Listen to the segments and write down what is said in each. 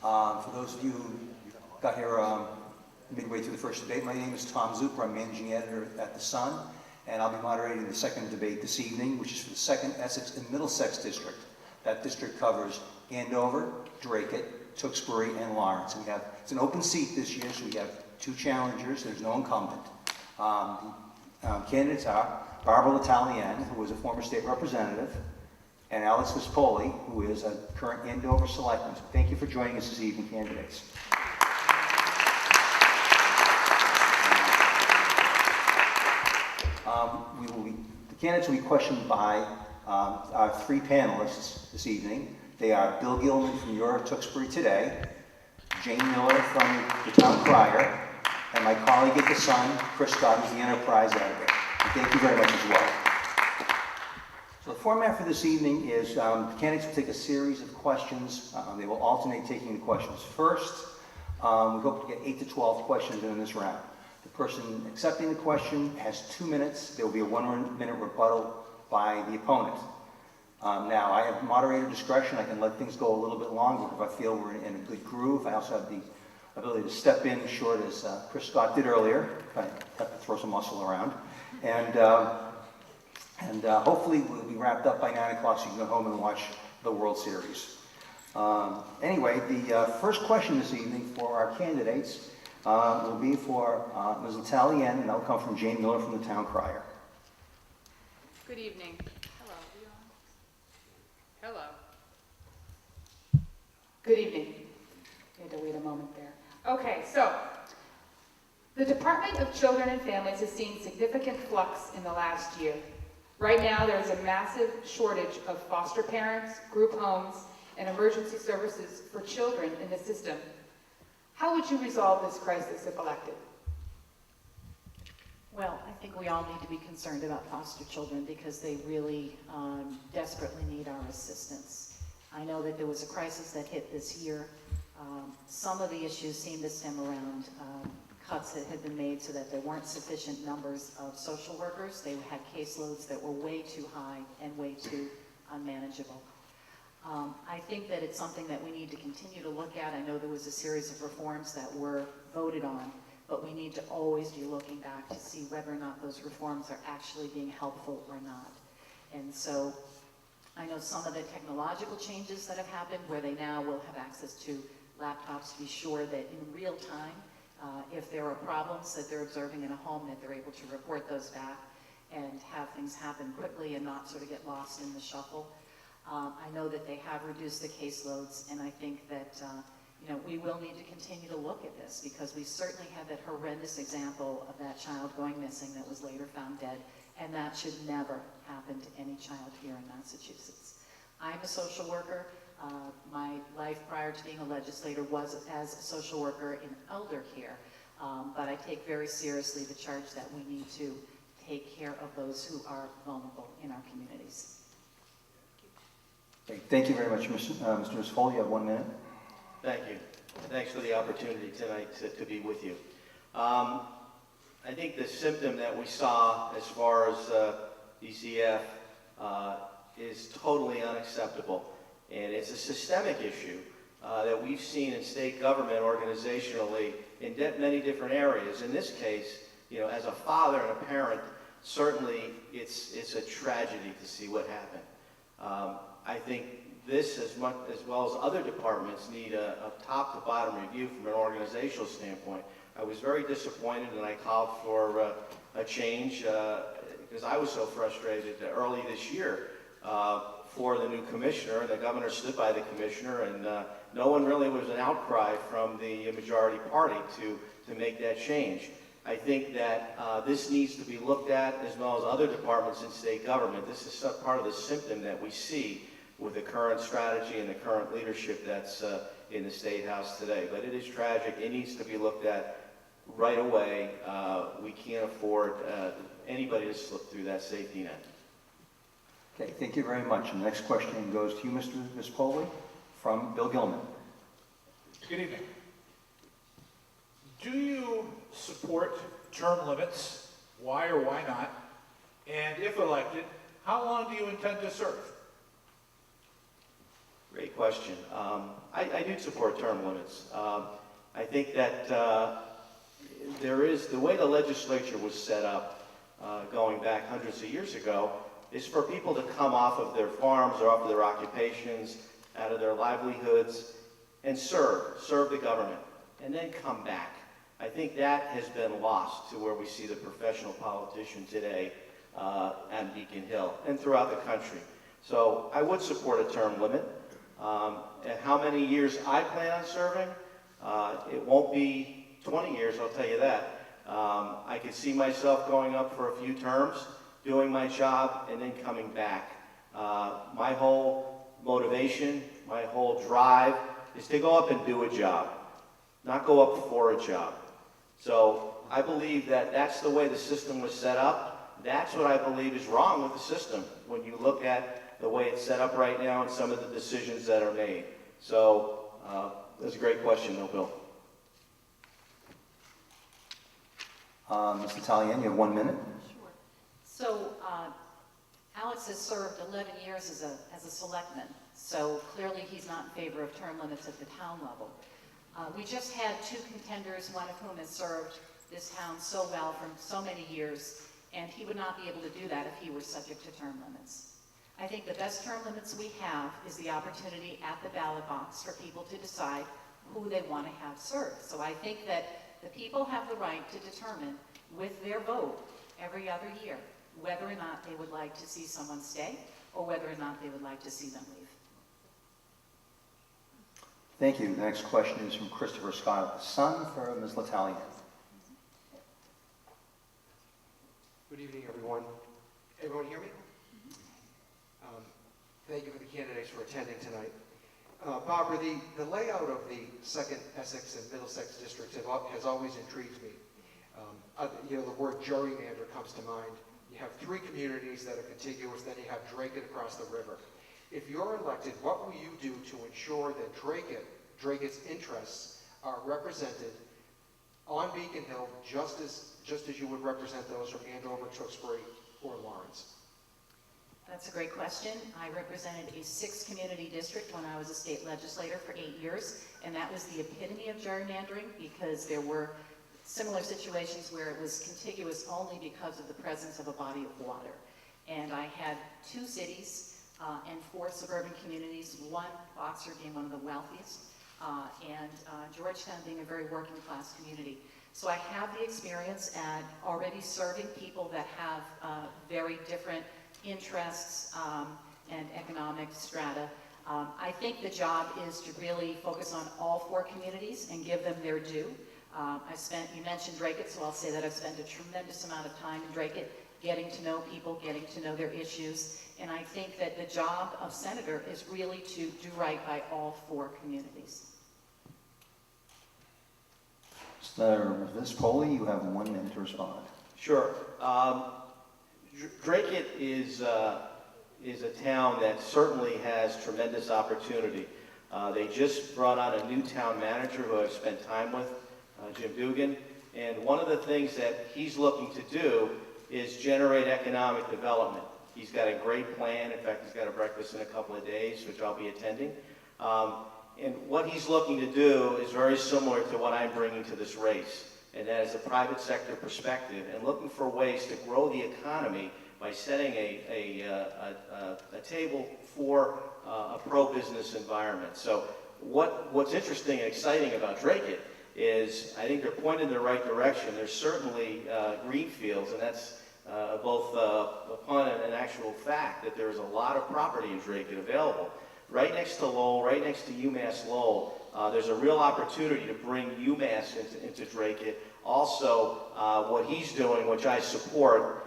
For those of you who got here midway through the first debate, my name is Tom Zuper. I'm managing editor at The Sun, and I'll be moderating the second debate this evening, which is for the 2nd Essex and Middlesex District. That district covers Andover, Draycote, Tewksbury, and Lawrence. It's an open seat this year, so we have 2 challengers. There's no incumbent. Candidates are Barbara L'Italienne, who was a former state representative, and Alex Vispoli, who is a current Andover selectman. So thank you for joining us this evening, candidates. The candidates will be questioned by our 3 panelists this evening. They are Bill Gilman from your Tewksbury Today, Jane Miller from the Town Crier, and my colleague at The Sun, Chris Scott, who's the Enterprise editor. And thank you very much as well. So the format for this evening is the candidates will take a series of questions. They will alternate taking the questions first. We hope to get 8 to 12 questions in this round. The person accepting the question has 2 minutes. There will be a 1-minute rebuttal by the opponent. Now, I have moderator discretion. I can let things go a little bit longer if I feel we're in a good groove. I also have the ability to step in short, as Chris Scott did earlier. I have to throw some muscle around. And hopefully we'll be wrapped up by 9 o'clock so you can go home and watch the World Series. Anyway, the first question this evening for our candidates will be for Ms. L'Italienne, and that'll come from Jane Miller from the Town Crier. Good evening. Hello. Hello. Good evening. You had to wait a moment there. Okay, so the Department of Children and Families has seen significant flux in the last year. Right now, there is a massive shortage of foster parents, group homes, and emergency services for children in the system. How would you resolve this crisis if elected? Well, I think we all need to be concerned about foster children because they really desperately need our assistance. I know that there was a crisis that hit this year. Some of the issues seem to stem around cuts that had been made so that there weren't sufficient numbers of social workers. They had caseloads that were way too high and way too unmanageable. I think that it's something that we need to continue to look at. I know there was a series of reforms that were voted on, but we need to always be looking back to see whether or not those reforms are actually being helpful or not. And so I know some of the technological changes that have happened where they now will have access to laptops to be sure that in real time, if there are problems that they're observing in a home, that they're able to report those back and have things happen quickly and not sort of get lost in the shuffle. I know that they have reduced the caseloads, and I think that we will need to continue to look at this because we certainly had that horrendous example of that child going missing that was later found dead, and that should never happen to any child here in Massachusetts. I'm a social worker. My life prior to being a legislator was as a social worker in elder care, but I take very seriously the charge that we need to take care of those who are vulnerable in our communities. Okay, thank you very much, Mr. Vispoli. You have 1 minute. Thank you. Thanks for the opportunity tonight to be with you. I think the symptom that we saw as far as DCF is totally unacceptable. And it's a systemic issue that we've seen in state government organizationally in many different areas. In this case, as a father and a parent, certainly it's a tragedy to see what happened. I think this, as well as other departments, need a top-to-bottom review from an organizational standpoint. I was very disappointed, and I called for a change because I was so frustrated early this year for the new commissioner, and the governor stood by the commissioner, and no one really was an outcry from the majority party to make that change. I think that this needs to be looked at as well as other departments in state government. This is part of the symptom that we see with the current strategy and the current leadership that's in the State House today. But it is tragic. It needs to be looked at right away. We can't afford anybody to slip through that safety net. Okay, thank you very much. And the next question goes to you, Mr. Vispoli, from Bill Gilman. Good evening. Do you support term limits? Why or why not? And if elected, how long do you intend to serve? Great question. I do support term limits. I think that there is, the way the legislature was set up going back hundreds of years ago, is for people to come off of their farms or off of their occupations, out of their livelihoods, and serve the government, and then come back. I think that has been lost to where we see the professional politician today at Beacon Hill and throughout the country. So I would support a term limit. And how many years I plan on serving, it won't be 20 years, I'll tell you that. I could see myself going up for a few terms, doing my job, and then coming back. My whole motivation, my whole drive is to go up and do a job, not go up for a job. So I believe that that's the way the system was set up. That's what I believe is wrong with the system when you look at the way it's set up right now and some of the decisions that are made. So that's a great question, though, Bill. Ms. Italian, you have 1 minute. Sure. So Alex has served 11 years as a selectman, so clearly he's not in favor of term limits at the town level. We just had 2 contenders, one of whom has served this town so well for so many years, and he would not be able to do that if he were subject to term limits. I think the best term limits we have is the opportunity at the ballot box for people to decide who they want to have serve. So I think that the people have the right to determine with their vote every other year whether or not they would like to see someone stay or whether or not they would like to see them leave. Thank you. The next question is from Christopher Scott of the Sun for Ms. L'Italian. Good evening, everyone. Everyone hear me? Thank you for the candidates for attending tonight. Barbara, the layout of the 2nd Essex and Middlesex districts has always intrigued me. The word gerrymander comes to mind. You have 3 communities that are contiguous, then you have Dracut across the river. If you're elected, what will you do to ensure that Dracut's interests are represented on Beacon Hill just as you would represent those from Andover, Tewksbury, or Lawrence? That's a great question. I represented a 6-community district when I was a state legislator for 8 years, and that was the epitome of gerrymandering because there were similar situations where it was contiguous only because of the presence of a body of water. And I had 2 cities and 4 suburban communities, one, Oxford being one of the wealthiest, and Georgetown being a very working class community. So I have the experience at already serving people that have very different interests and economic strata. I think the job is to really focus on all 4 communities and give them their due. You mentioned Dracut, so I'll say that I've spent a tremendous amount of time in Dracut getting to know people, getting to know their issues, and I think that the job of senator is really to do right by all 4 communities. Senator Vispoli, you have 1 minute to respond. Sure. Dracut is a town that certainly has tremendous opportunity. They just brought on a new town manager who I've spent time with, Jim Dugan, and one of the things that he's looking to do is generate economic development. He's got a great plan. In fact, he's got a breakfast in a couple of days, which I'll be attending. And what he's looking to do is very similar to what I'm bringing to this race, and that is a private sector perspective and looking for ways to grow the economy by setting a table for a pro-business environment. So what's interesting and exciting about Dracut is I think they're pointed in the right direction. There's certainly green fields, and that's both a pun and an actual fact that there's a lot of property in Dracut available. Right next to Lowell, right next to UMass Lowell, there's a real opportunity to bring UMass into Dracut. Also, what he's doing, which I support,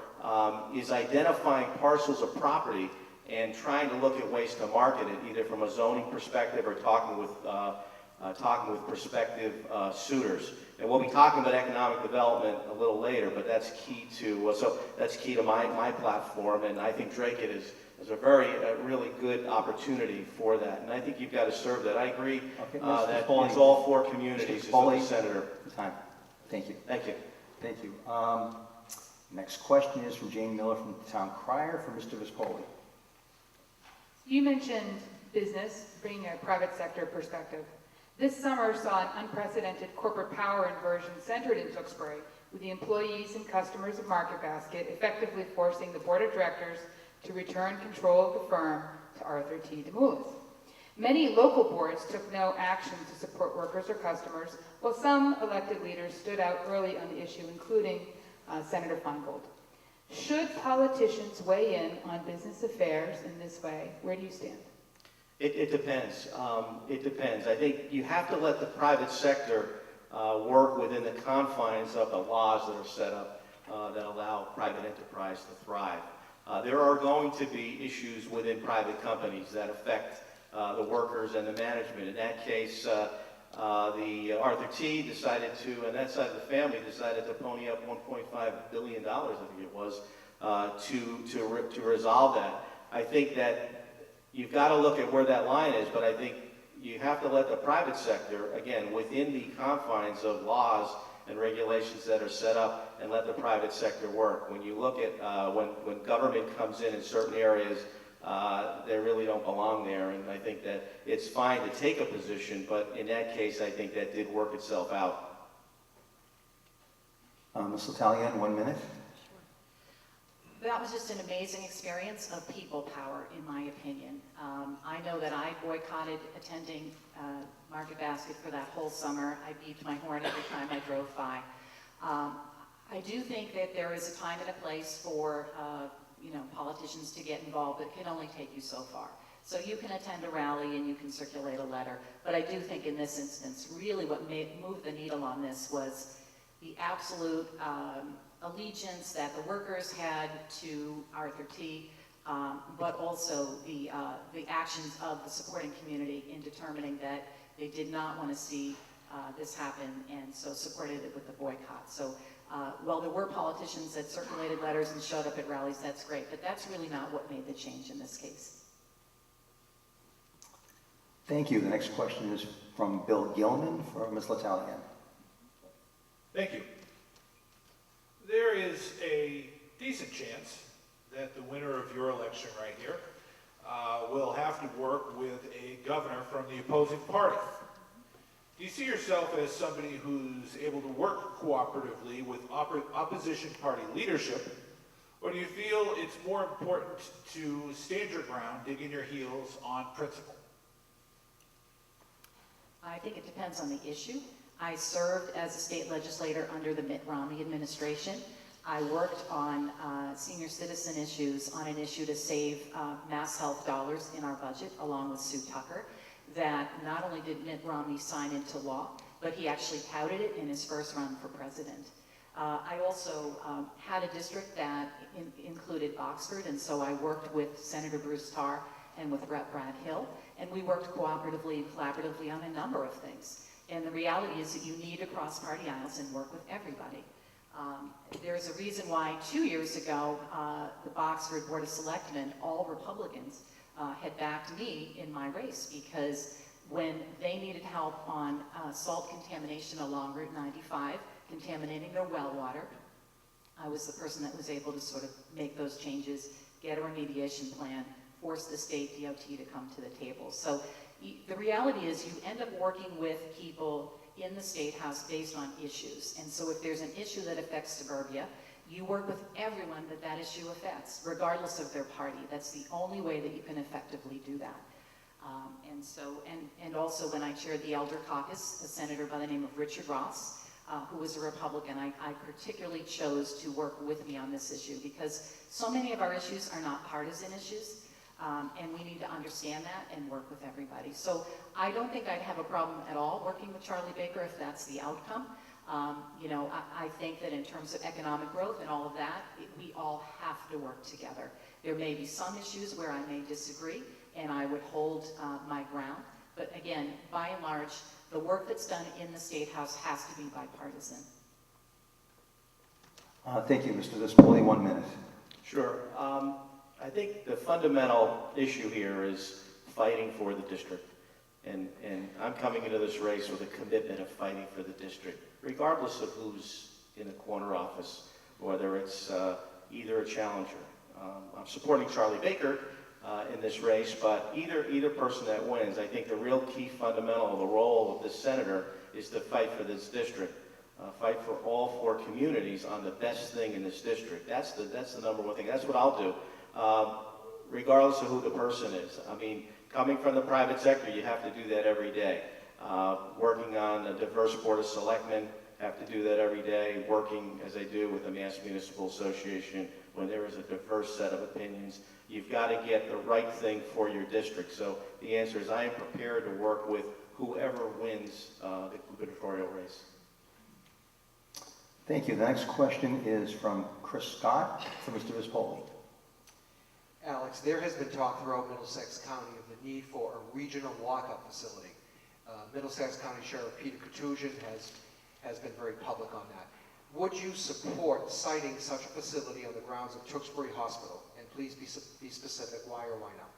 is identifying parcels of property and trying to look at ways to market it, either from a zoning perspective or talking with prospective suitors. And we'll be talking about economic development a little later, but that's key to my platform, and I think Dracut is a really good opportunity for that. And I think you've got to serve that. I agree that it's all 4 communities as a senator. Time. Thank you. Thank you. Thank you. Next question is from Jane Miller from the Town Crier for Mr. Vispoli. You mentioned business, bringing a private sector perspective. This summer saw an unprecedented corporate power inversion centered in Tewksbury, with the employees and customers of Market Basket effectively forcing the board of directors to return control of the firm to Arthur T. DeMoulis. Many local boards took no action to support workers or customers, while some elected leaders stood out early on the issue, including Senator Feingold. Should politicians weigh in on business affairs in this way? Where do you stand? It depends. It depends. I think you have to let the private sector work within the confines of the laws that are set up that allow private enterprise to thrive. There are going to be issues within private companies that affect the workers and the management. In that case, the Arthur T. decided to, and that side of the family decided to pony up $1.5 billion, I think it was, to resolve that. I think that you've got to look at where that line is, but I think you have to let the private sector, again, within the confines of laws and regulations that are set up, and let the private sector work. When you look at when government comes in certain areas, they really don't belong there, and I think that it's fine to take a position, but in that case, I think that did work itself out. Ms. Italian, 1 minute. That was just an amazing experience of people power, in my opinion. I know that I boycotted attending Market Basket for that whole summer. I beeped my horn every time I drove by. I do think that there is a time and a place for politicians to get involved, but it can only take you so far. So you can attend a rally and you can circulate a letter, but I do think in this instance, really what moved the needle on this was the absolute allegiance that the workers had to Arthur T., but also the actions of the supporting community in determining that they did not want to see this happen, and so supported it with the boycott. So while there were politicians that circulated letters and showed up at rallies, that's great, but that's really not what made the change in this case. Thank you. The next question is from Bill Gilman for Ms. L'Italian. Thank you. There is a decent chance that the winner of your election right here will have to work with a governor from the opposing party. Do you see yourself as somebody who's able to work cooperatively with opposition party leadership, or do you feel it's more important to stand your ground, dig in your heels on principle? I think it depends on the issue. I served as a state legislator under the Mitt Romney administration. I worked on senior citizen issues on an issue to save mass health dollars in our budget, along with Sue Tucker, that not only did Mitt Romney sign into law, but he actually touted it in his first run for president. I also had a district that included Oxford, and so I worked with Senator Bruce Tarr and with Rep. Brad Hill, and we worked cooperatively and collaboratively on a number of things. And the reality is that you need to cross party aisles and work with everybody. There's a reason why 2 years ago, the Oxford Board of Selectmen, all Republicans, had backed me in my race, because when they needed help on salt contamination along Route 95, contaminating their well water, I was the person that was able to sort of make those changes, get a remediation plan, force the state DOT to come to the table. So the reality is you end up working with people in the State House based on issues. And so if there's an issue that affects suburbia, you work with everyone that that issue affects, regardless of their party. That's the only way that you can effectively do that. And also when I chaired the Elder Caucus, a senator by the name of Richard Ross, who was a Republican, I particularly chose to work with me on this issue, because so many of our issues are not partisan issues. And we need to understand that and work with everybody. So I don't think I'd have a problem at all working with Charlie Baker if that's the outcome. I think that in terms of economic growth and all of that, we all have to work together. There may be some issues where I may disagree, and I would hold my ground. But again, by and large, the work that's done in the State House has to be bipartisan. Thank you, Mr. Vispoli. 1 minute. Sure. I think the fundamental issue here is fighting for the district. And I'm coming into this race with a commitment of fighting for the district, regardless of who's in the corner office, whether it's either a challenger. I'm supporting Charlie Baker in this race, but either person that wins, I think the real key fundamental of the role of this senator is to fight for this district, fight for all 4 communities on the best thing in this district. That's the number one thing. That's what I'll do, regardless of who the person is. I mean, coming from the private sector, you have to do that every day. Working on a diverse board of selectmen, have to do that every day. Working, as I do, with the Mass Municipal Association, when there is a diverse set of opinions, you've got to get the right thing for your district. So the answer is I am prepared to work with whoever wins the gubernatorial race. Thank you. The next question is from Chris Scott for Mr. Vispoli. Alex, there has been talk throughout Middlesex County of the need for a regional lockup facility. Middlesex County Sheriff Peter Katusian has been very public on that. Would you support citing such a facility on the grounds of Tewksbury Hospital? And please be specific, why or why not?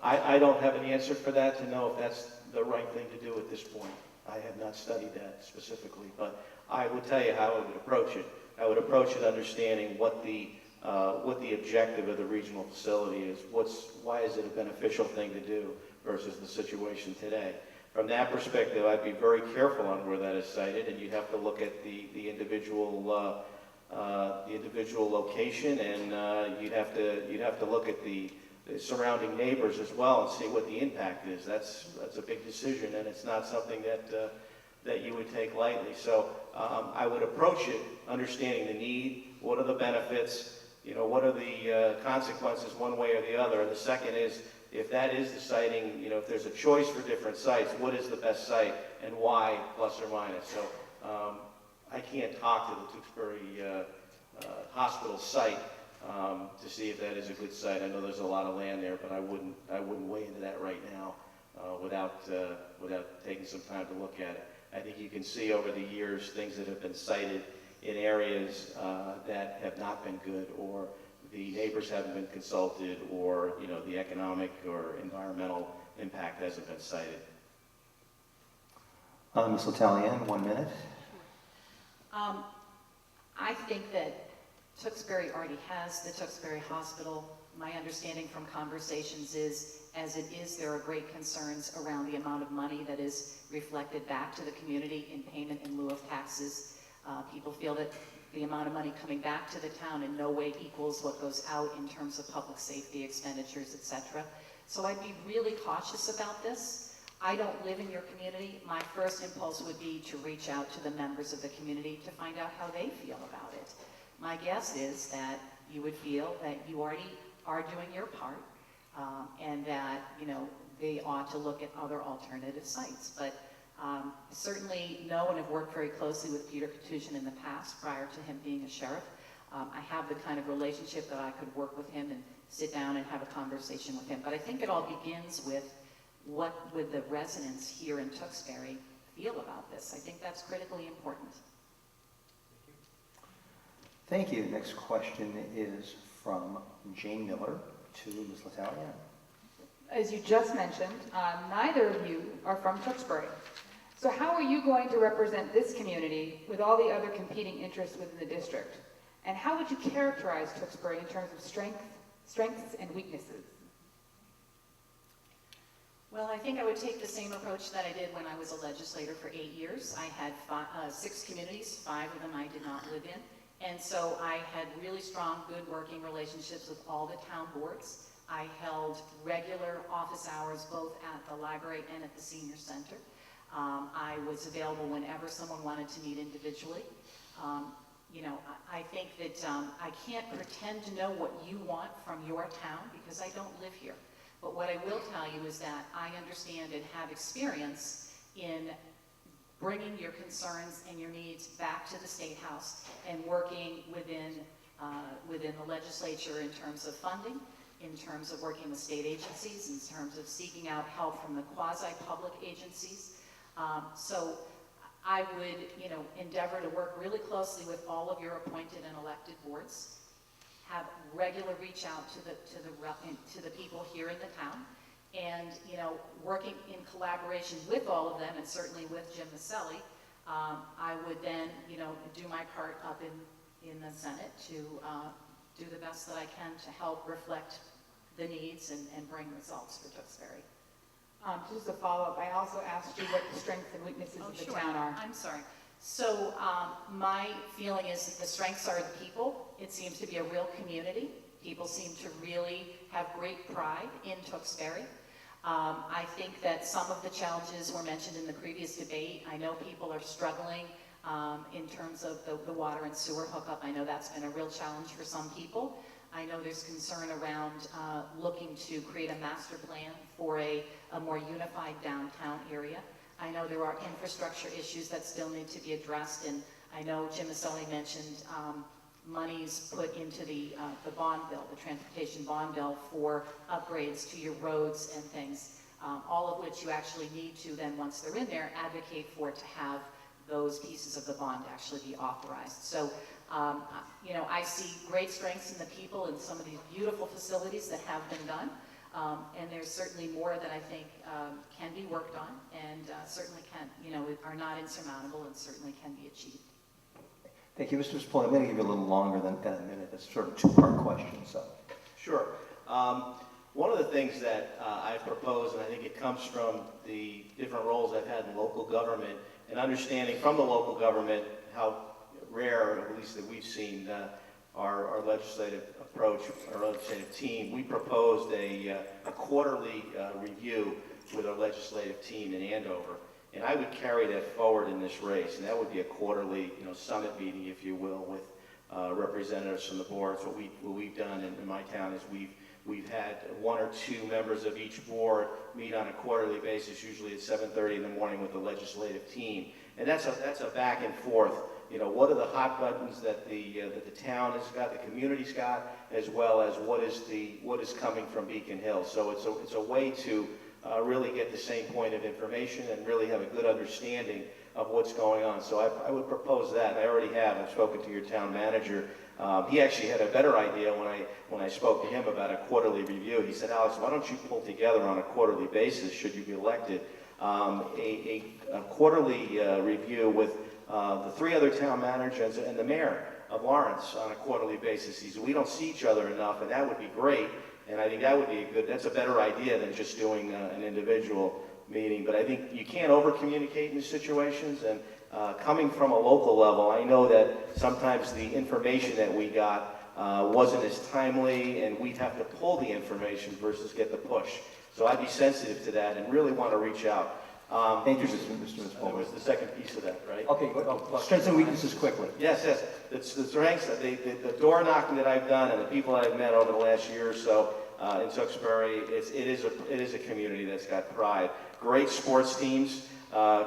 I don't have an answer for that to know if that's the right thing to do at this point. I have not studied that specifically, but I would tell you how I would approach it. I would approach it understanding what the objective of the regional facility is. Why is it a beneficial thing to do versus the situation today? From that perspective, I'd be very careful on where that is cited, and you'd have to look at the individual location, and you'd have to look at the surrounding neighbors as well and see what the impact is. That's a big decision, and it's not something that you would take lightly. So I would approach it understanding the need, what are the benefits, what are the consequences one way or the other. And the second is, if that is the siting, if there's a choice for different sites, what is the best site and why, plus or minus. So I can't talk to the Tewksbury Hospital site to see if that is a good site. I know there's a lot of land there, but I wouldn't weigh into that right now without taking some time to look at it. I think you can see over the years things that have been cited in areas that have not been good, or the neighbors haven't been consulted, or the economic or environmental impact hasn't been cited. Ms. Letalian, 1 minute. I think that Tewksbury already has the Tewksbury Hospital. My understanding from conversations is, as it is, there are great concerns around the amount of money that is reflected back to the community in payment in lieu of taxes. People feel that the amount of money coming back to the town in no way equals what goes out in terms of public safety expenditures, etc. So I'd be really cautious about this. I don't live in your community. My first impulse would be to reach out to the members of the community to find out how they feel about it. My guess is that you would feel that you already are doing your part, and that they ought to look at other alternative sites. But certainly know and have worked very closely with Peter Katusian in the past, prior to him being a sheriff. I have the kind of relationship that I could work with him and sit down and have a conversation with him. But I think it all begins with, what would the residents here in Tewksbury feel about this? I think that's critically important. Thank you. Next question is from Jane Miller to Ms. Letalian. As you just mentioned, neither of you are from Tewksbury. So how are you going to represent this community with all the other competing interests within the district? And how would you characterize Tewksbury in terms of strengths and weaknesses? Well, I think I would take the same approach that I did when I was a legislator for 8 years. I had 6 communities, 5 of them I did not live in. And so I had really strong, good working relationships with all the town boards. I held regular office hours both at the library and at the senior center. I was available whenever someone wanted to meet individually. I think that I can't pretend to know what you want from your town because I don't live here. But what I will tell you is that I understand and have experience in bringing your concerns and your needs back to the State House and working within the legislature in terms of funding, in terms of working with state agencies, in terms of seeking out help from the quasi-public agencies. So I would, endeavor to work really closely with all of your appointed and elected boards, have regular reach out to the people here in the town, and working in collaboration with all of them, and certainly with Jim Vispoli, I would then do my part up in the Senate to do the best that I can to help reflect the needs and bring results for Tewksbury. Just a follow-up, I also asked you what the strengths and weaknesses of the Sure. town are. I'm sorry. So my feeling is that the strengths are the people. It seems to be a real community. People seem to really have great pride in Tewksbury. I think that some of the challenges were mentioned in the previous debate. I know people are struggling in terms of the water and sewer hookup. I know that's been a real challenge for some people. I know there's concern around looking to create a master plan for a more unified downtown area. I know there are infrastructure issues that still need to be addressed, and I know Jim Vispoli mentioned monies put into the bond bill, the transportation bond bill, for upgrades to your roads and things, all of which you actually need to then, once they're in there, advocate for to have those pieces of the bond actually be authorized. So, you know, I see great strengths in the people and some of these beautiful facilities that have been done. And there's certainly more that I think can be worked on, and certainly can, you know, are not insurmountable and certainly can be achieved. Thank you, Mr. Vispoli. I'm going to give you a little longer than a minute. It's sort of a two-part question, so. Sure. One of the things that I've proposed, and I think it comes from the different roles I've had in local government, and understanding from the local government how rare, at least that we've seen, our legislative approach, our legislative team. We proposed a quarterly review with our legislative team in Andover, and I would carry that forward in this race, and that would be a quarterly, you know, summit meeting, if you will, with representatives from the boards. What we've done in my town is we've had one or two members of each board meet on a quarterly basis, usually at 7:30 in the morning with the legislative team, and that's a back and forth. You know, what are the hot buttons that the town has got, the community's got, as well as what is coming from Beacon Hill. So it's a way to really get the same point of information and really have a good understanding of what's going on. So I would propose that. I already have. I've spoken to your town manager. He actually had a better idea when I spoke to him about a quarterly review. He said, Alex, why don't you pull together on a quarterly basis, should you be elected, a quarterly review with the three other town managers and the mayor of Lawrence on a quarterly basis. He said, we don't see each other enough, and that would be great. And I think that would be that's a better idea than just doing an individual meeting. But I think you can't over-communicate in these situations. And coming from a local level, I know that sometimes the information that we got wasn't as timely, and we'd have to pull the information versus get the push. So I'd be sensitive to that and really want to reach out. Thank you, Mr. That Vispoli. was the second piece of that, right? Okay, strengths and weaknesses quickly. Yes. It's the strengths, the door knocking that I've done and the people that I've met over the last year or so in Tewksbury, it is a community that's got pride. Great sports teams,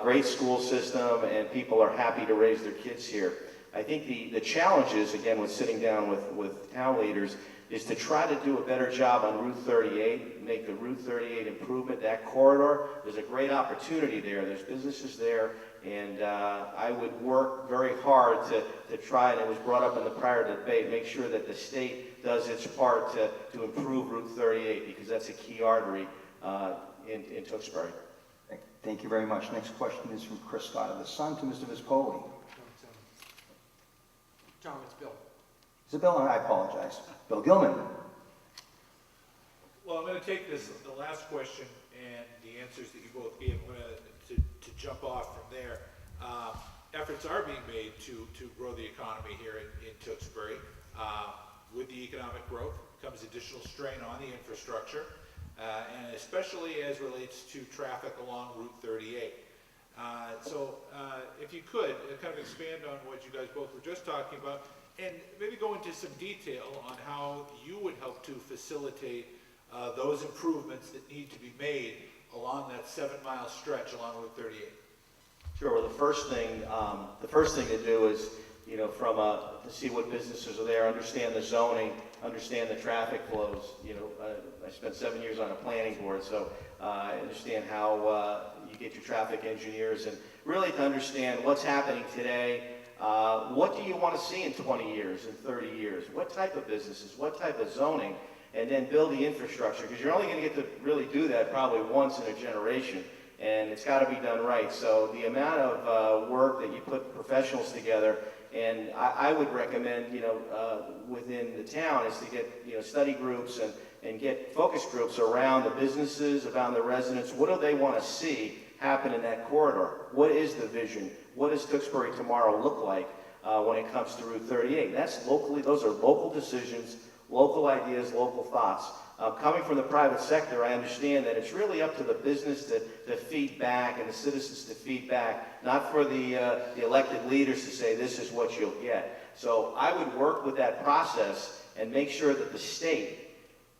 great school system, and people are happy to raise their kids here. I think the challenges, again, with sitting down with town leaders, is to try to do a better job on Route 38, make the Route 38 improvement, that corridor. There's a great opportunity there. There's businesses there, and I would work very hard to try, and it was brought up in the prior debate, make sure that the state does its part to improve Route 38, because that's a key artery in Tewksbury. Thank you very much. Next question is from Chris Scott of the Sun to Mr. Vispoli. John, it's Bill. Is it Bill? I apologize. Bill Gilman. Well, I'm going to take the last question and the answers that you both gave. I'm going to jump off from there. Efforts are being made to grow the economy here in Tewksbury. With the economic growth comes additional strain on the infrastructure, and especially as relates to traffic along Route 38. So if you could, kind of expand on what you guys both were just talking about, and maybe go into some detail on how you would help to facilitate those improvements that need to be made along that 7-mile stretch along Route 38. Sure. Well, the first thing to do is, you know, to see what businesses are there, understand the zoning, understand the traffic flows. You know, I spent 7 years on a planning board, so I understand how you get your traffic engineers, and really to understand what's happening today. What do you want to see in 20 years, in 30 years? What type of businesses? What type of zoning? And then build the infrastructure, because you're only going to get to really do that probably once in a generation, and it's got to be done right. So the amount of work that you put professionals together And I would recommend, within the town is to get, study groups and get focus groups around the businesses, around the residents. What do they want to see happen in that corridor? What is the vision? What does Tewksbury tomorrow look like when it comes to Route 38? That's locally, those are local decisions, local ideas, local thoughts. Coming from the private sector, I understand that it's really up to the business to feed back and the citizens to feed back, not for the elected leaders to say this is what you'll get. So I would work with that process and make sure that the state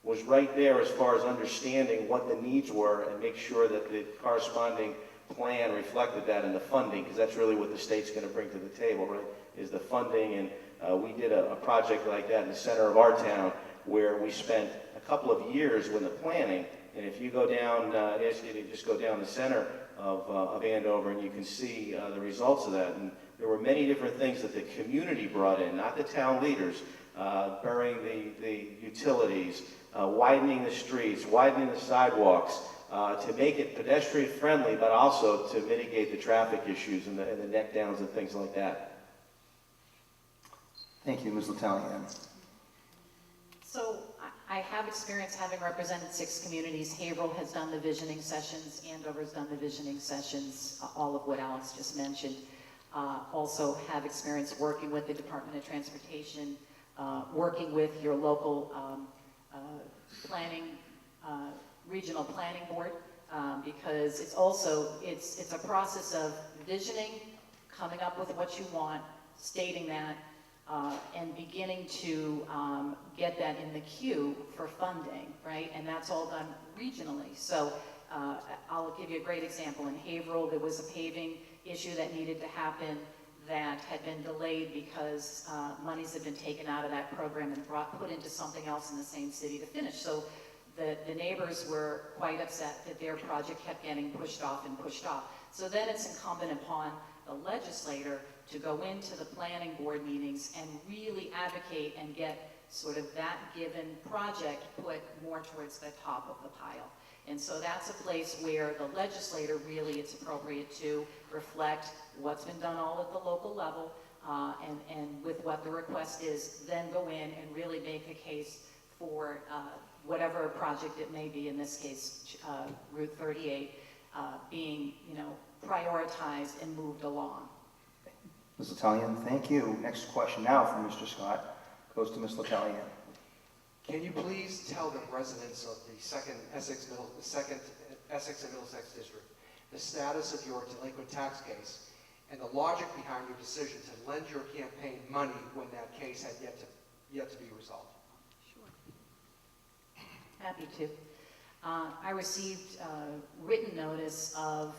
was right there as far as understanding what the needs were and make sure that the corresponding plan reflected that in the funding, because that's really what the state's going to bring to the table, right, is the funding. And we did a project like that in the center of our town where we spent a couple of years with the planning. And if you go down, I ask you to just go down the center of Andover and you can see the results of that. And there were many different things that the community brought in, not the town leaders, burying the utilities, widening the streets, widening the sidewalks, to make it pedestrian friendly, but also to mitigate the traffic issues and the neck downs and things like that. Thank you, Ms. Letelian. So I have experience having represented 6 communities. Haverhill has done the visioning sessions, Andover's done the visioning sessions, all of what Alex just mentioned. Also have experience working with the Department of Transportation, working with your local planning, regional planning board, because it's also, it's a process of visioning, coming up with what you want, stating that, and beginning to get that in the queue for funding, right? And that's all done regionally. So I'll give you a great example. In Haverhill, there was a paving issue that needed to happen that had been delayed because monies had been taken out of that program and put into something else in the same city to finish. So the neighbors were quite upset that their project kept getting pushed off and pushed off. So then it's incumbent upon the legislator to go into the planning board meetings and really advocate and get sort of that given project put more towards the top of the pile. And so that's a place where the legislator really, it's appropriate to reflect what's been done all at the local level, and with what the request is, then go in and really make a case for whatever project it may be, in this case, Route 38, being, prioritized and moved along. Ms. Letelian, thank you. Next question now from Mr. Scott goes to Ms. Letelian. Can you please tell the residents of the second Essex and Middlesex district the status of your delinquent tax case and the logic behind your decision to lend your campaign money when that case had yet to be resolved? Sure. Happy to. I received written notice of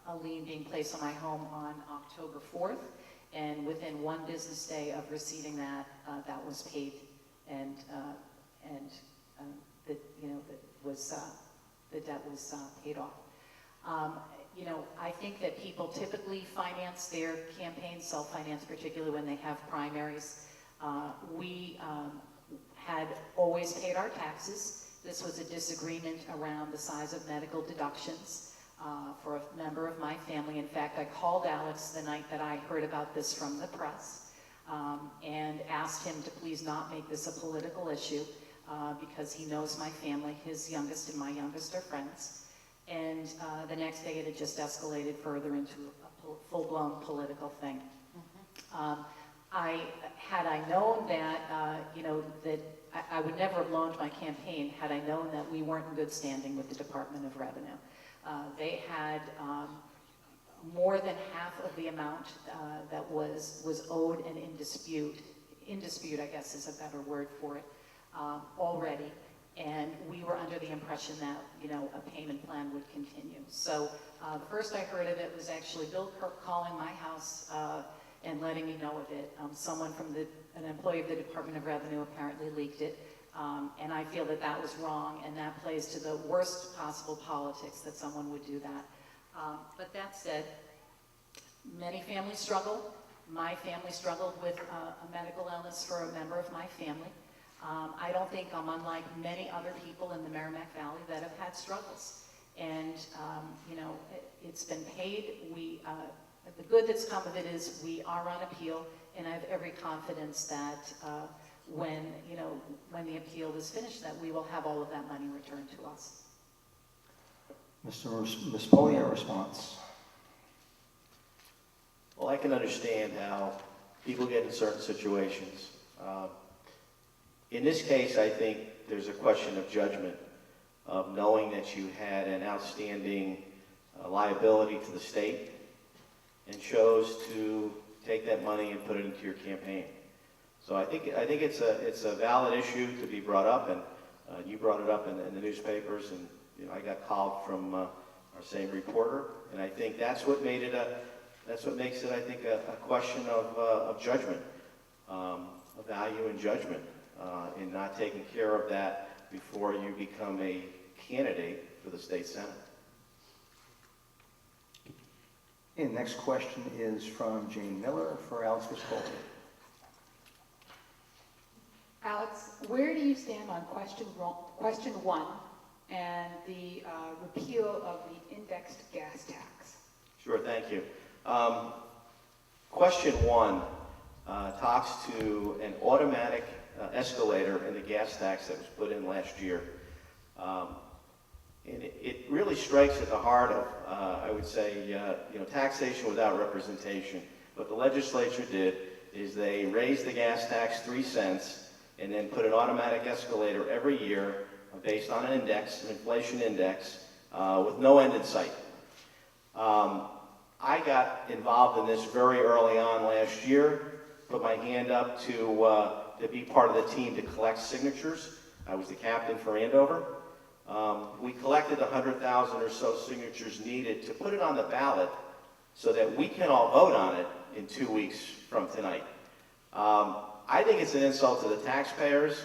a lien being placed on my home on October 4th, and within one business day of receiving that, that was paid, and the debt was paid off. I think that people typically finance their campaigns, self-finance, particularly when they have primaries. We had always paid our taxes. This was a disagreement around the size of medical deductions for a member of my family. In fact, I called Alex the night that I heard about this from the press and asked him to please not make this a political issue because he knows my family. His youngest and my youngest are friends. And the next day it had just escalated further into a full-blown political thing. Had I known that, that I would never have loaned my campaign had I known that we weren't in good standing with the Department of Revenue. They had more than half of the amount that was owed and in dispute, I guess is a better word for it, already. And we were under the impression that, a payment plan would continue. So the first I heard of it was actually Bill Kirk calling my house and letting me know of it. Someone from an employee of the Department of Revenue apparently leaked it. And I feel that that was wrong, and that plays to the worst possible politics that someone would do that. But that said, many families struggle. My family struggled with a medical illness for a member of my family. I don't think I'm unlike many other people in the Merrimack Valley that have had struggles. And, it's been paid. the good that's come of it is we are on appeal, and I have every confidence that when the appeal is finished, that we will have all of that money returned to us. Mr. Vispoli, a response. Well, I can understand how people get in certain situations. In this case, I think there's a question of judgment, of knowing that you had an outstanding liability to the state and chose to take that money and put it into your campaign. So I think it's a valid issue to be brought up, and you brought it up in the newspapers, and I got called from our same reporter, and I think that's what makes it, I think, a question of judgment, of value and judgment, in not taking care of that before you become a candidate for the state Senate. And next question is from Jane Miller for Alex Vispoli. Alex, where do you stand on question one and the repeal of the indexed gas tax? Sure, thank you. Question one talks to an automatic escalator in the gas tax that was put in last year. And it really strikes at the heart of, I would say, taxation without representation. What the legislature did is they raised the gas tax 3 cents and then put an automatic escalator every year based on an index, an inflation index, with no end in sight. I got involved in this very early on last year, put my hand up to be part of the team to collect signatures. I was the captain for Andover. We collected 100,000 or so signatures needed to put it on the ballot so that we can all vote on it in 2 weeks from tonight. I think it's an insult to the taxpayers.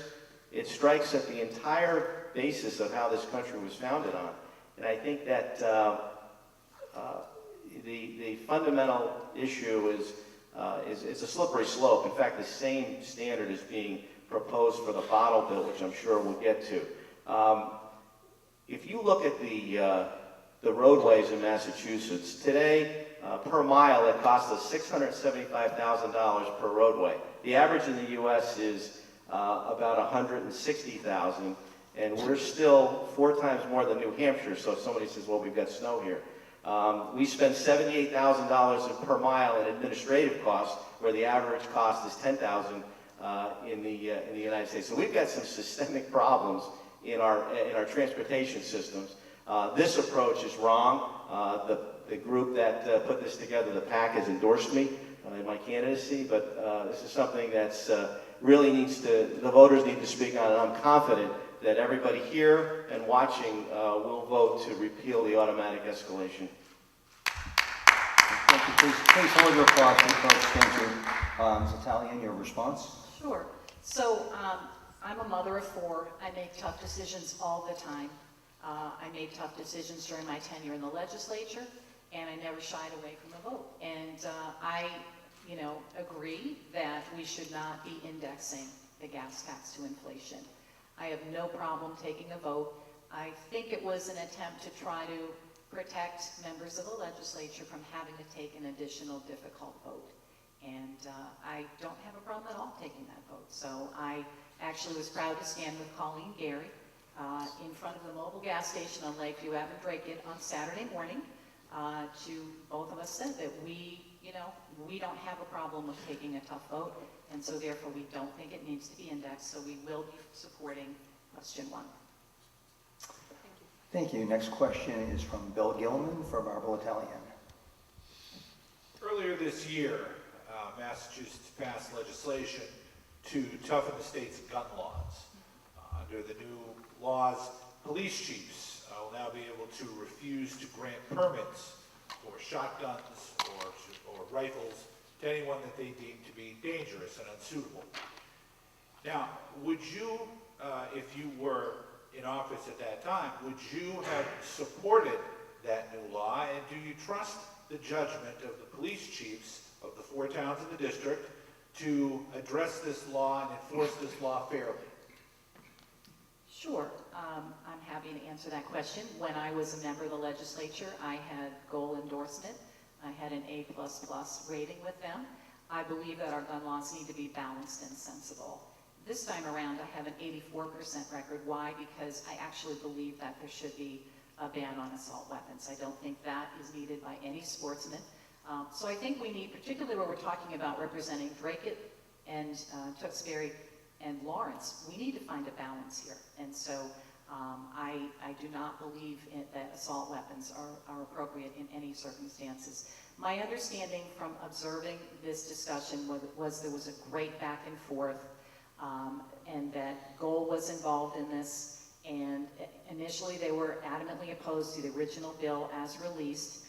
It strikes at the entire basis of how this country was founded on. And I think that the fundamental issue is it's a slippery slope. In fact, the same standard is being proposed for the bottle bill, which I'm sure we'll get to. If you look at the roadways in Massachusetts, today, per mile, it costs us $675,000 per roadway. The average in the U.S. is about $160,000, and we're still 4 times more than New Hampshire, so if somebody says, well, we've got snow here. We spend $78,000 per mile in administrative costs, where the average cost is $10,000 in the United States. So we've got some systemic problems in our transportation systems. This approach is wrong. The group that put this together, the PAC, has endorsed me in my candidacy, but this is something that's really the voters need to speak on, and I'm confident that everybody here and watching will vote to repeal the automatic escalation. Thank you. Please hold your applause for folks. Thank you. Ms. Italian, your response? Sure. So I'm a mother of 4. I make tough decisions all the time. I made tough decisions during my tenure in the legislature, and I never shied away from a vote. And I agree that we should not be indexing the gas tax to inflation. I have no problem taking a vote. I think it was an attempt to try to protect members of the legislature from having to take an additional difficult vote. And I don't have a problem at all taking that vote. So I actually was proud to stand with Colleen Gary in front of the mobile gas station on Lakeview Ave in Drake on Saturday morning. Both of us said that we don't have a problem with taking a tough vote, and so therefore we don't think it needs to be indexed, so we will be supporting question 1. Thank you. Next question is from Bill Gilman for Barbara Italian. Earlier this year, Massachusetts passed legislation to toughen the state's gun laws. Under the new laws, police chiefs will now be able to refuse to grant permits for shotguns or rifles to anyone that they deem to be dangerous and unsuitable. Now, would you, if you were in office at that time, would you have supported that new law, and do you trust the judgment of the police chiefs of the 4 towns in the district to address this law and enforce this law fairly? Sure. I'm happy to answer that question. When I was a member of the legislature, I had goal endorsement. I had an A++ rating with them. I believe that our gun laws need to be balanced and sensible. This time around, I have an 84% record. Why? Because I actually believe that there should be a ban on assault weapons. I don't think that is needed by any sportsman. So I think we need, particularly where we're talking about representing Drake and Tewksbury and Lawrence, we need to find a balance here. And so I do not believe that assault weapons are appropriate in any circumstances. My understanding from observing this discussion was there was a great back and forth, and that Goal was involved in this, and initially they were adamantly opposed to the original bill as released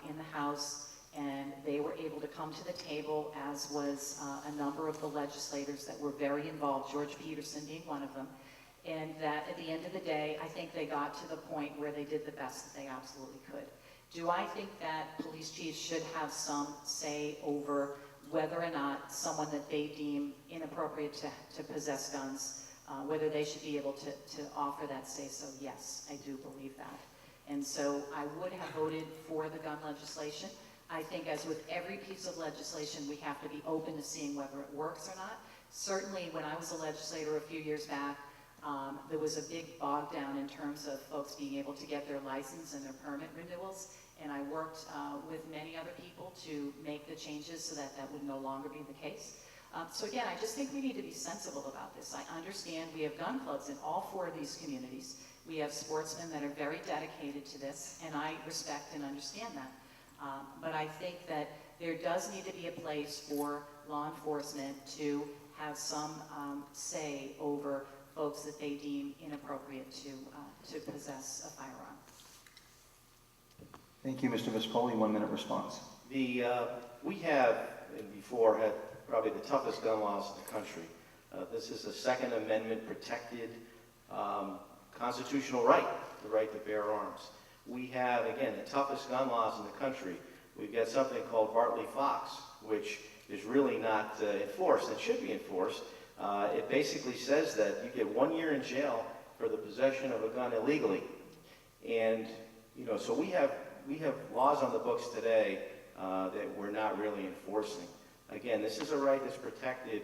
in the House, and they were able to come to the table, as was a number of the legislators that were very involved, George Peterson being one of them, and that at the end of the day, I think they got to the point where they did the best that they absolutely could. Do I think that police chiefs should have some say over whether or not someone that they deem inappropriate to possess guns, whether they should be able to offer that say so? Yes, I do believe that. And so I would have voted for the gun legislation. I think, as with every piece of legislation, we have to be open to seeing whether it works or not. Certainly, when I was a legislator a few years back, there was a big bog down in terms of folks being able to get their license and their permit renewals, and I worked with many other people to make the changes so that that would no longer be the case. So again, I just think we need to be sensible about this. I understand we have gun clubs in all 4 of these communities. We have sportsmen that are very dedicated to this, and I respect and understand that. But I think that there does need to be a place for law enforcement to have some say over folks that they deem inappropriate to possess a firearm. Thank you, Mr. Vispoli. 1-minute response. We have, and before, had probably the toughest gun laws in the country. This is a Second Amendment protected constitutional right, the right to bear arms. We have, again, the toughest gun laws in the country. We've got something called Bartley-Fox, which is really not enforced. It should be enforced. It basically says that you get 1 year in jail for the possession of a gun illegally. And, you know, so we have laws on the books today that we're not really enforcing. Again, this is a right that's protected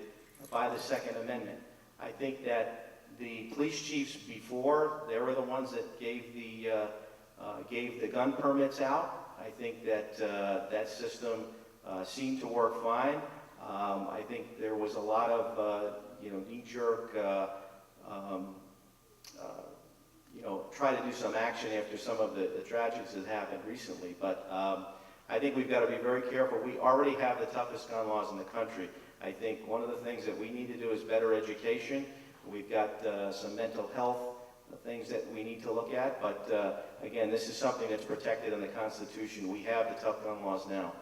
by the Second Amendment. I think that the police chiefs before, they were the ones that gave the gun permits out. I think that that system seemed to work fine. I think there was a lot of knee-jerk, try to do some action after some of the tragedies that happened recently. But I think we've got to be very careful. We already have the toughest gun laws in the country. I think one of the things that we need to do is better education. We've got some mental health things that we need to look at. But again, this is something that's protected in the Constitution. We have the tough gun laws now.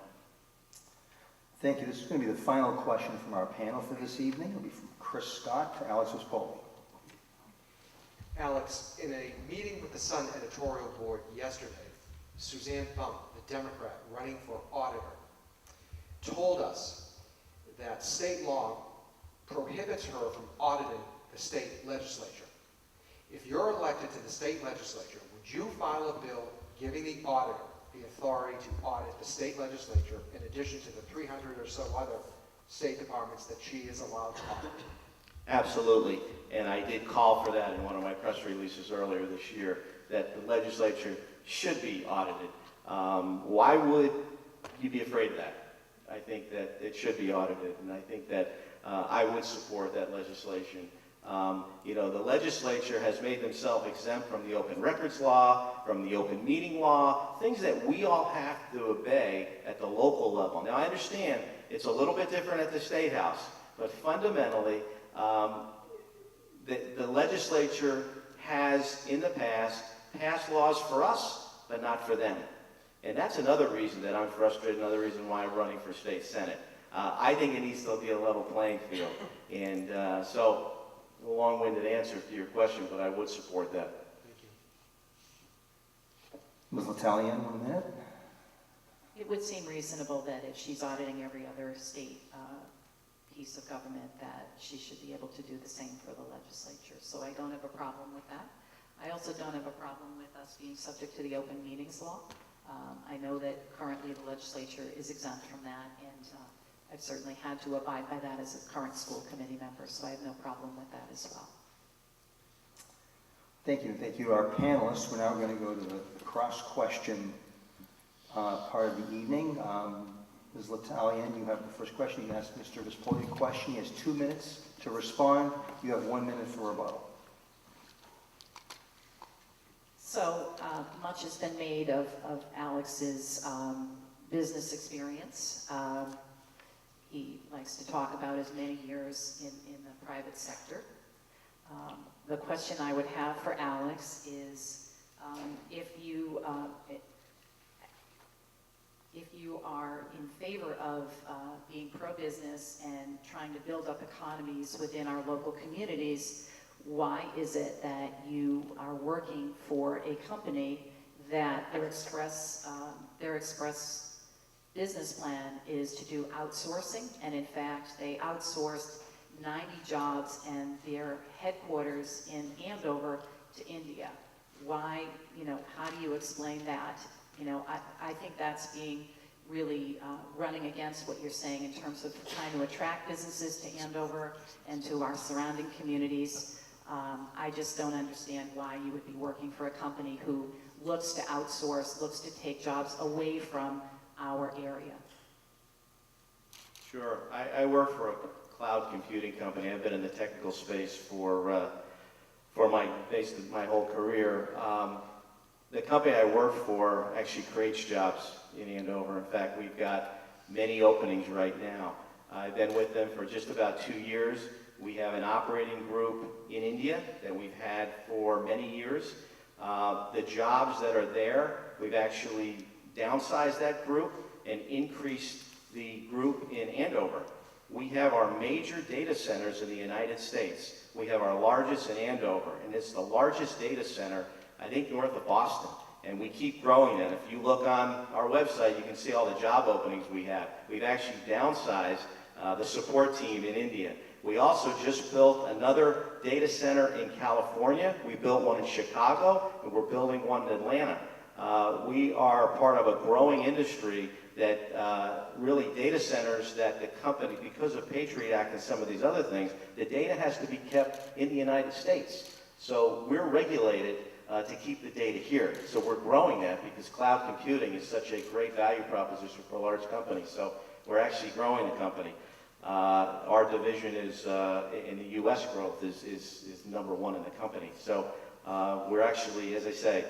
Thank you. This is going to be the final question from our panel for this evening. It'll be from Chris Scott to Alex Vispoli. Alex, in a meeting with the Sun editorial board yesterday, Suzanne Bump, the Democrat running for auditor, told us that state law prohibits her from auditing the state legislature. If you're elected to the state legislature, would you file a bill giving the auditor the authority to audit the state legislature in addition to the 300 or so other state departments that she is allowed to audit? Absolutely, and I did call for that in one of my press releases earlier this year, that the legislature should be audited. Why would you be afraid of that? I think that it should be audited, and I think that I would support that legislation. The legislature has made themselves exempt from the open records law, from the open meeting law, things that we all have to obey at the local level. Now, I understand it's a little bit different at the State House, but fundamentally, the legislature has, in the past, passed laws for us, but not for them. And that's another reason that I'm frustrated, another reason why I'm running for state senate. I think it needs to be a level playing field. And so, a long-winded answer to your question, but I would support that. Thank you. Ms. L'Italienne, 1 minute. It would seem reasonable that if she's auditing every other state piece of government, that she should be able to do the same for the legislature. So I don't have a problem with that. I also don't have a problem with us being subject to the open meetings law. I know that currently the legislature is exempt from that, and I've certainly had to abide by that as a current school committee member, so I have no problem with that as well. Thank you. Thank you to our panelists. We're now going to go to the cross-question part of the evening. Ms. L'Italian, you have the first question. You can ask Mr. Vispoli a question. He has 2 minutes to respond. You have 1 minute for rebuttal. So much has been made of Alex's business experience. He likes to talk about his many years in the private sector. The question I would have for Alex is if you are in favor of being pro-business and trying to build up economies within our local communities, why is it that you are working for a company that their express business plan is to do outsourcing, and in fact they outsourced 90 jobs and their headquarters in Andover to India? Why, how do you explain that? I think that's being really running against what you're saying in terms of trying to attract businesses to Andover and to our surrounding communities. I just don't understand why you would be working for a company who looks to outsource, looks to take jobs away from our area. Sure. I work for a cloud computing company. I've been in the technical space for basically my whole career. The company I work for actually creates jobs in Andover. In fact, we've got many openings right now. I've been with them for just about 2 years. We have an operating group in India that we've had for many years. The jobs that are there, we've actually downsized that group and increased the group in Andover. We have our major data centers in the United States. We have our largest in Andover, and it's the largest data center, I think, north of Boston. And we keep growing that. If you look on our website, you can see all the job openings we have. We've actually downsized the support team in India. We also just built another data center in California. We built one in Chicago, and we're building one in Atlanta. We are part of a growing industry that really data centers that the company, because of Patriot Act and some of these other things, the data has to be kept in the United States. So we're regulated to keep the data here. So we're growing that because cloud computing is such a great value proposition for large companies. So we're actually growing the company. Our division is, in the U.S. growth is number 1 in the company. So we're actually, as I say,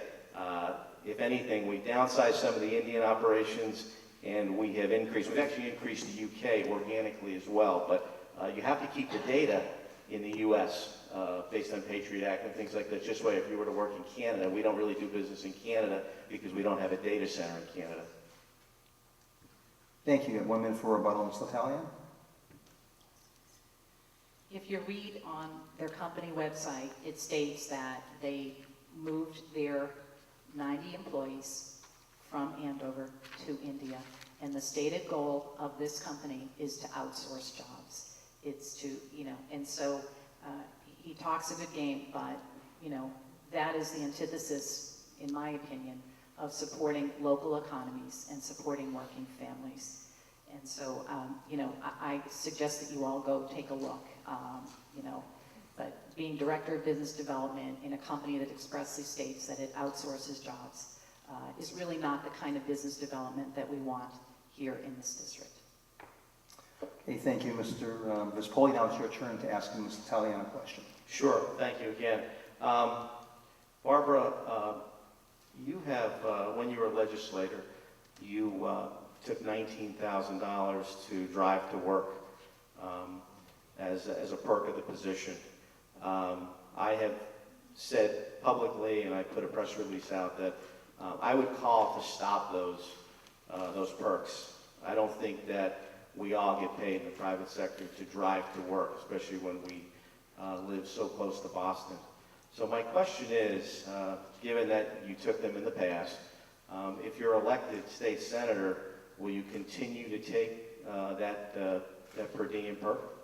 if anything, we downsized some of the Indian operations, and we've actually increased the UK organically as well. But you have to keep the data in the U.S. Based on Patriot Act and things like that. Just like if you were to work in Canada, we don't really do business in Canada because we don't have a data center in Canada. Thank you. You have 1 minute for rebuttal, Ms. L'Italian. If you read on their company website, it states that they moved their 90 employees from Andover to India. And the stated goal of this company is to outsource jobs. It's to, and so he talks a good game, but, that is the antithesis, in my opinion, of supporting local economies and supporting working families. And so, I suggest that you all go take a look, but being director of business development in a company that expressly states that it outsources jobs is really not the kind of business development that we want here in this district. Okay, thank you, Mr. Vispoli. Now it's your turn to ask Ms. L'Italian a question. Sure, thank you again. Barbara, you have, when you were a legislator, you took $19,000 to drive to work as a perk of the position. I have said publicly, and I put a press release out, that I would call to stop those perks. I don't think that we all get paid in the private sector to drive to work, especially when we live so close to Boston. So my question is, given that you took them in the past, if you're elected state senator, will you continue to take that per diem perk?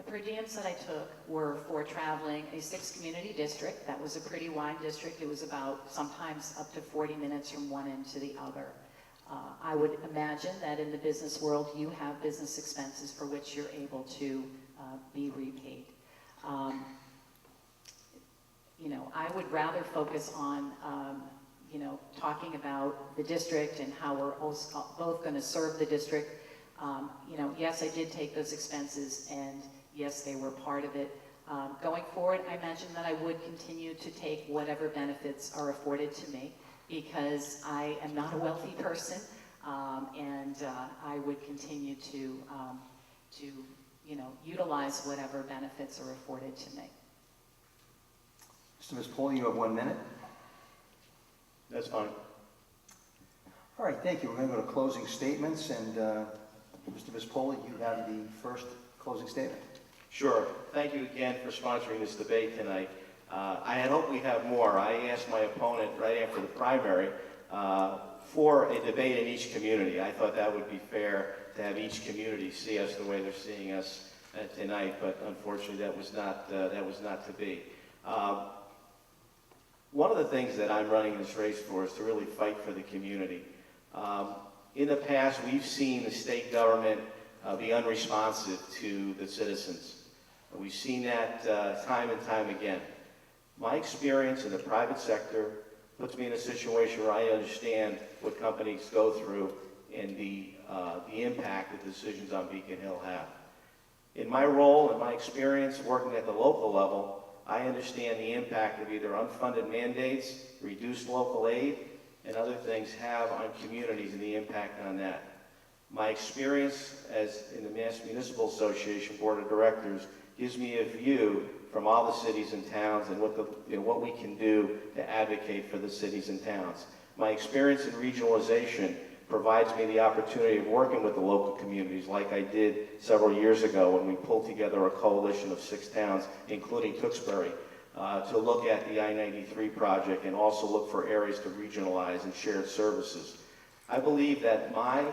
The per diems that I took were for traveling a 6-community district. That was a pretty wide district. It was about sometimes up to 40 minutes from one end to the other. I would imagine that in the business world, you have business expenses for which you're able to be repaid. You know, I would rather focus on, you know, talking about the district and how we're both going to serve the district. You know, yes, I did take those expenses, and yes, they were part of it. Going forward, I imagine that I would continue to take whatever benefits are afforded to me, because I am not a wealthy person, and I would continue to you know, utilize whatever benefits are afforded to me. Mr. Vispoli, you have 1 minute. That's fine. All right, thank you. We're going to go to closing statements, and Mr. Vispoli, you have the first closing statement. Sure. Thank you again for sponsoring this debate tonight. I had hoped we'd have more. I asked my opponent right after the primary for a debate in each community. I thought that would be fair to have each community see us the way they're seeing us tonight, but unfortunately that was not to be. One of the things that I'm running this race for is to really fight for the community. In the past, we've seen the state government be unresponsive to the citizens. We've seen that time and time again. My experience in the private sector puts me in a situation where I understand what companies go through and the impact that decisions on Beacon Hill have. In my role and my experience working at the local level, I understand the impact of either unfunded mandates, reduced local aid, and other things have on communities and the impact on that. My experience as in the Mass Municipal Association Board of Directors gives me a view from all the cities and towns and what we can do to advocate for the cities and towns. My experience in regionalization provides me the opportunity of working with the local communities like I did several years ago when we pulled together a coalition of 6 towns, including Tewksbury, to look at the I-93 project and also look for areas to regionalize and shared services. I believe that my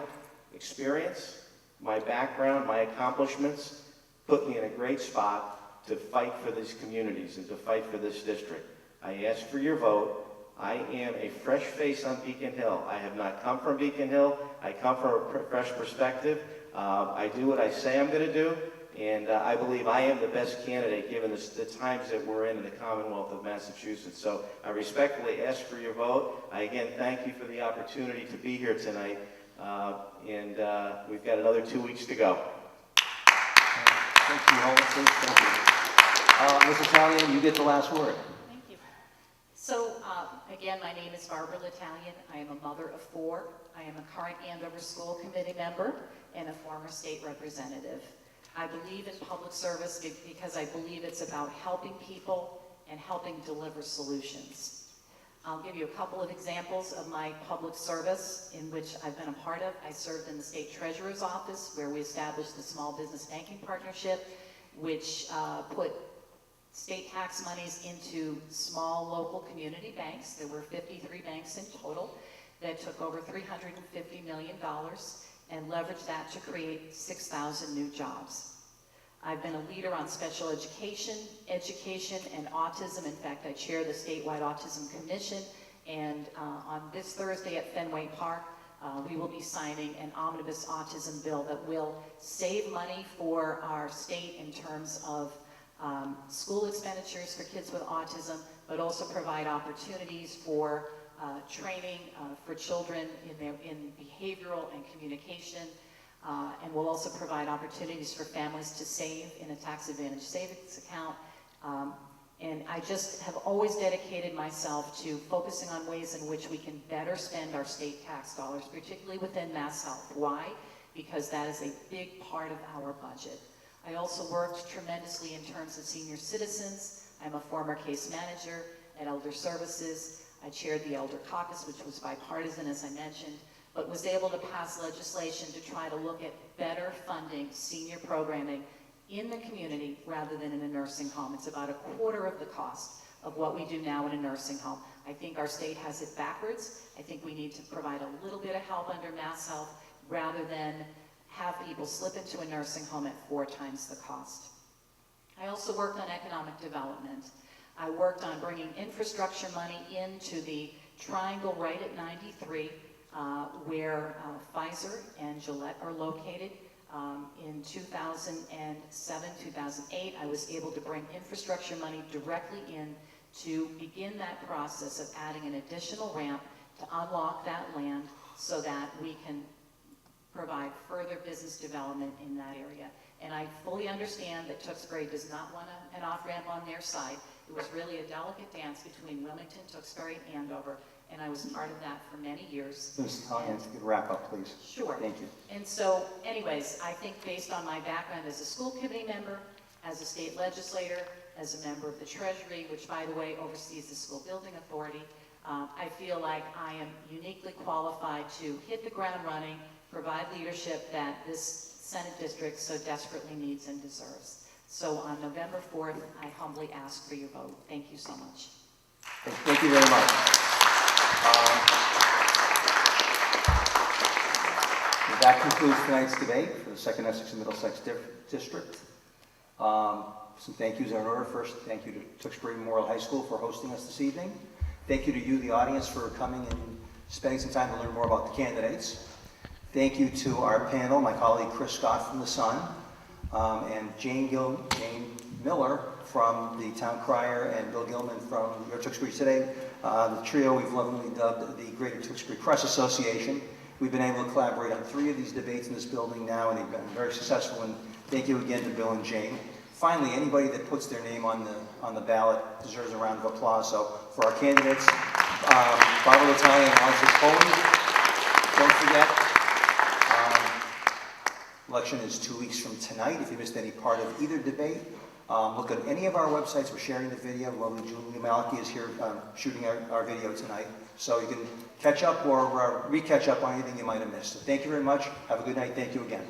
experience, my background, my accomplishments put me in a great spot to fight for these communities and to fight for this district. I ask for your vote. I am a fresh face on Beacon Hill. I have not come from Beacon Hill. I come from a fresh perspective. I do what I say I'm going to do, and I believe I am the best candidate given the times that we're in the Commonwealth of Massachusetts. So I respectfully ask for your vote. I again thank you for the opportunity to be here tonight, and we've got another 2 weeks to go. Thank you, Hollister. Thank you. Ms. Italian, you get the last word. Thank you. So, again, my name is Barbara L'Italian. I am a mother of 4. I am a current Andover School Committee member and a former state representative. I believe in public service because I believe it's about helping people and helping deliver solutions. I'll give you a couple of examples of my public service in which I've been a part of. I served in the State Treasurer's Office, where we established the Small Business Banking Partnership, which put state tax monies into small local community banks. There were 53 banks in total that took over $350 million and leveraged that to create 6,000 new jobs. I've been a leader on special education, and autism. In fact, I chair the statewide autism commission, and on this Thursday at Fenway Park, we will be signing an omnibus autism bill that will save money for our state in terms of school expenditures for kids with autism, but also provide opportunities for training for children in behavioral and communication, and will also provide opportunities for families to save in a tax-advantaged savings account. And I just have always dedicated myself to focusing on ways in which we can better spend our state tax dollars, particularly within Mass Health. Why? Because that is a big part of our budget. I also worked tremendously in terms of senior citizens. I'm a former case manager at Elder Services. I chaired the Elder Caucus, which was bipartisan, as I mentioned, but was able to pass legislation to try to look at better funding senior programming in the community rather than in a nursing home. It's about a quarter of the cost of what we do now in a nursing home. I think our state has it backwards. I think we need to provide a little bit of help under Mass Health rather than have people slip into a nursing home at 4 times the cost. I also worked on economic development. I worked on bringing infrastructure money into the triangle right at 93, where Pfizer and Gillette are located. In 2007, 2008, I was able to bring infrastructure money directly in to begin that process of adding an additional ramp to unlock that land so that we can provide further business development in that area. And I fully understand that Tewksbury does not want an off-ramp on their side. It was really a delicate dance between Wilmington, Tewksbury, and Andover, and I was part of that for many years. Ms. Hollians, you could wrap up, please. Sure. Thank you. And so, anyways, I think based on my background as a school committee member, as a state legislator, as a member of the Treasury, which, by the way, oversees the School Building Authority, I feel like I am uniquely qualified to hit the ground running, provide leadership that this Senate district so desperately needs and deserves. So on November 4th, I humbly ask for your vote. Thank you so much. Thank you very much. That concludes tonight's debate for the 2nd Essex and Middlesex District. Some thank yous are in order. First, thank you to Tewksbury Memorial High School for hosting us this evening. Thank you to you, the audience, for coming and spending some time to learn more about the candidates. Thank you to our panel, my colleague Chris Scott from the Sun, and Jane Miller from the Town Crier, and Bill Gilman from your Tewksbury Today, the trio we've lovingly dubbed the Greater Tewksbury Press Association. We've been able to collaborate on 3 of these debates in this building now, and they've been very successful, and thank you again to Bill and Jane. Finally, anybody that puts their name on the ballot deserves a round of applause. So for our candidates, Barbara Lataglia and Alex Vispoli, don't forget, election is 2 weeks from tonight. If you missed any part of either debate, look at any of our websites. We're sharing the video. Lovely Julie Maliki is here shooting our video tonight. So you can catch up or re-catch up on anything you might have missed. So thank you very much. Have a good night. Thank you again.